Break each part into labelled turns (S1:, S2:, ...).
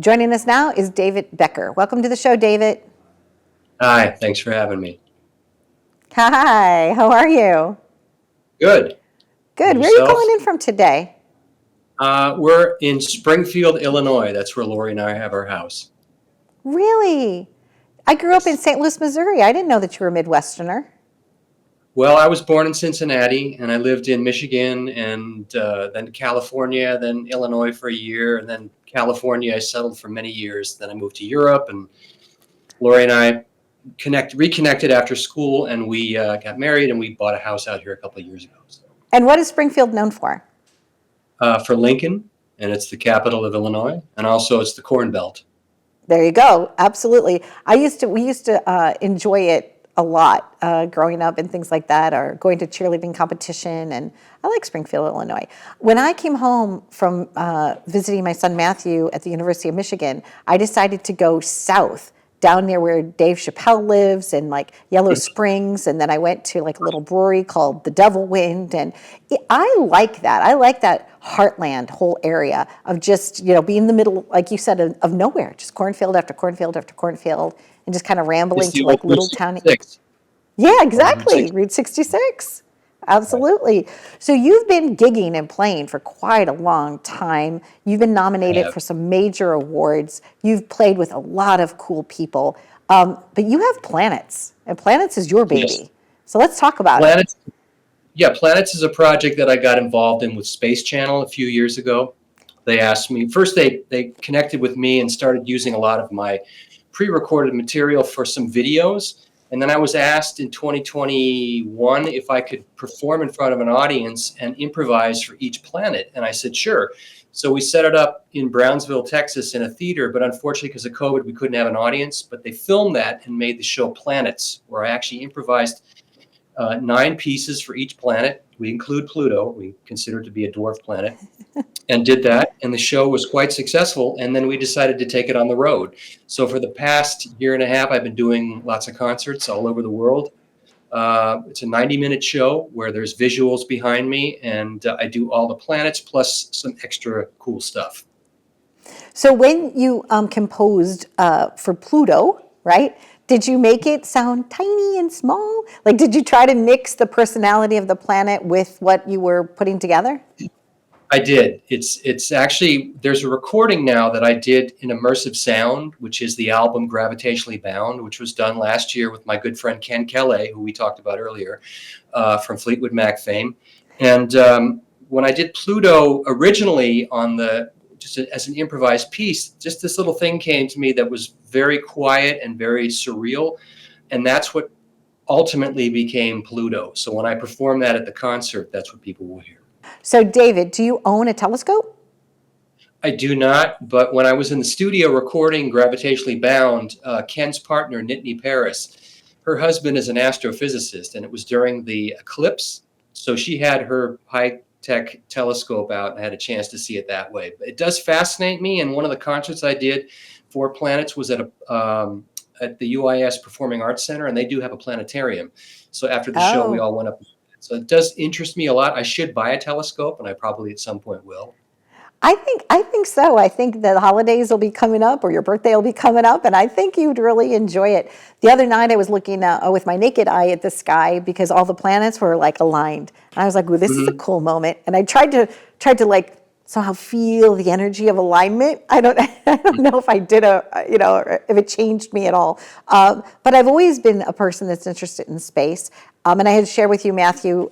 S1: Joining us now is David Becker. Welcome to the show, David.
S2: Hi, thanks for having me.
S1: Hi, how are you?
S2: Good.
S1: Good.
S2: And
S1: Where are you
S2: yourself?
S1: calling in from today?
S2: We're in Springfield, Illinois. That's where Lori and I have our house.
S1: Really? I grew up in
S2: Yes.
S1: St. Louis, Missouri. I didn't know that you were a Midwesterner.
S2: Well, I was born in Cincinnati, and I lived in Michigan, and then California, then Illinois for a year, and then California. I settled for many years. Then I moved to Europe, and Lori and I reconnected after school, and we got married, and we bought a house out here a couple of years ago. So,
S1: And what is Springfield known for?
S2: for Lincoln, and it's the capital of Illinois, and also it's the Corn Belt.
S1: There you go. Absolutely. We used to enjoy it a lot growing up and things like that, or going to cheerleading competition. And I like Springfield, Illinois. When I came home from visiting my son Matthew at the University of Michigan, I decided to go south, down near where Dave Chappelle lives, and like Yellow Springs. And then I went to like a little brewery called the Devil Wind. And I like that. I like that heartland whole area of just, being in the middle, like you said, of nowhere, just cornfield after cornfield after cornfield, and just kind of rambling
S2: It's
S1: to
S2: the old
S1: like
S2: Route
S1: little town.
S2: 66.
S1: Yeah,
S2: Old Route
S1: exactly.
S2: 66.
S1: Route 66.
S2: Right.
S1: Absolutely. So you've been gigging and playing for quite a long time. You've been
S2: I
S1: nominated
S2: have.
S1: for some major awards. You've played with a lot of cool people. But you have Planets, and Planets is your
S2: Yes.
S1: baby. So let's talk about it.
S2: Planets. Yeah, Planets is a project that I got involved in with Space Channel a few years ago. They asked me first. They connected with me and started using a lot of my pre-recorded material for some videos. And then I was asked in 2021 if I could perform in front of an audience and improvise for each planet. And I said, sure. So we set it up in Brownsville, Texas, in a theater. But unfortunately, because of COVID, we couldn't have an audience. But they filmed that and made the show Planets, where I actually improvised 9 pieces for each planet. We include Pluto, we consider it to be a dwarf planet, and did that. And the show was quite successful. And then we decided to take it on the road. So for the past year and a half, I've been doing lots of concerts all over the world. It's a 90-minute show where there's visuals behind me, and I do all the planets plus some extra cool stuff.
S1: So when you composed for Pluto, right? Did you make it sound tiny and small? Like, did you try to mix the personality of the planet with what you were putting together?
S2: I did. It's actually, there's a recording now that I did in immersive sound, which is the album Gravitationally Bound, which was done last year with my good friend Ken Kelly, who we talked about earlier, from Fleetwood Mac fame. And when I did Pluto originally just as an improvised piece, just this little thing came to me that was very quiet and very surreal. And that's what ultimately became Pluto. So when I perform that at the concert, that's what people will hear.
S1: So, David, do you own a telescope?
S2: I do not, but when I was in the studio recording Gravitationally Bound, Ken's partner, Nittany Paris, her husband is an astrophysicist, and it was during the eclipse. So she had her high-tech telescope out and had a chance to see it that way. But it does fascinate me, and one of the concerts I did for Planets was at the UIS Performing Arts Center, and they do have a planetarium. So after the show, we
S1: Oh,
S2: all went up. So it does interest me a lot. I should buy a telescope, and I probably at some point will.
S1: I think so. I think the holidays will be coming up, or your birthday will be coming up, and I think you'd really enjoy it. The other night, I was looking with my naked eye at the sky because all the planets were like aligned, and I was like, "Ooh, this is a
S2: Mhm.
S1: cool moment." And I tried to like somehow feel the energy of alignment. I don't I don't know if I did or if it changed me at all. But I've always been a person that's interested in space. And I had shared with you, Matthew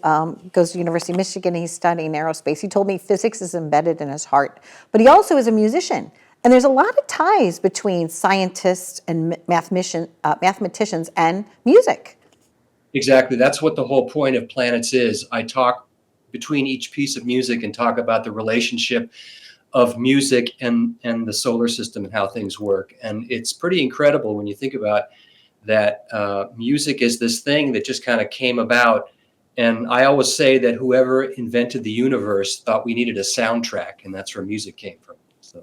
S1: goes to University of Michigan. He's studying aerospace. He told me physics is embedded in his heart, but he also is a musician. And there's a lot of ties between scientists and mathematicians and music.
S2: Exactly. That's what the whole point of Planets is. I talk between each piece of music and talk about the relationship of music and the solar system and how things work. And it's pretty incredible when you think about that. Music is this thing that just kind of came about. And I always say that whoever invented the universe thought we needed a soundtrack, and that's where music came from. So,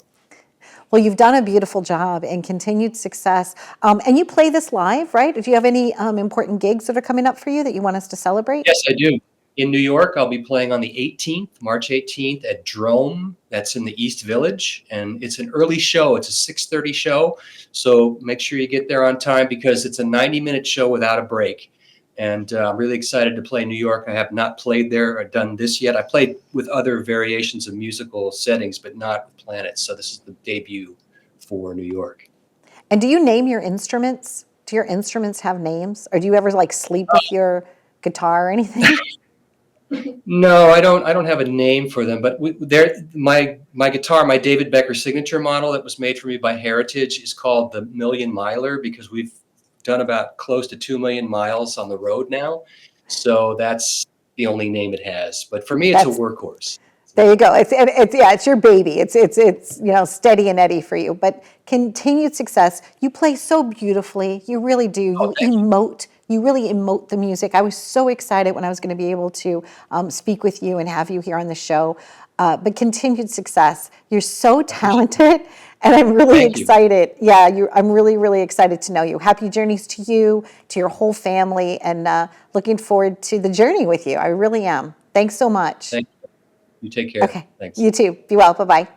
S1: Well, you've done a beautiful job and continued success. And you play this live, right? Do you have any important gigs that are coming up for you that you want us to celebrate?
S2: yes, I do. In New York, I'll be playing on the 18th, March 18th at Drome. That's in the East Village, and it's an early show. It's a 6:30 show, so make sure you get there on time because it's a 90-minute show without a break. And I'm really excited to play New York. I have not played there or done this yet. I played with other variations of musical settings, but not with Planets. So this is the debut for New York.
S1: And do you name your instruments? Do your instruments have names? Or do you ever like sleep with your guitar or anything?
S2: No, I don't. I don't have a name for them, but my guitar, my David Becker signature model that was made for me by Heritage, is called the Million Miler because we've done about close to 2 million miles on the road now. So that's the only name it has. But for me, it's a
S1: That's
S2: workhorse.
S1: There you go. It's yeah, it's your baby. It's steady and Eddie for you. But continued success. You play so beautifully. You really do.
S2: Oh,
S1: You
S2: thank you.
S1: emote. You really emote the music. I was so excited when I was going to be able to speak with you and have you here on the show. But continued success. You're so talented, and I'm really
S2: Thank you.
S1: excited. Yeah, I'm really, really excited to know you. Happy journeys to you, to your whole family, and looking forward to the journey with you. I really am. Thanks so much.
S2: Thank you. You take care.
S1: Okay.
S2: Thanks.
S1: You too. Be well. Bye-bye.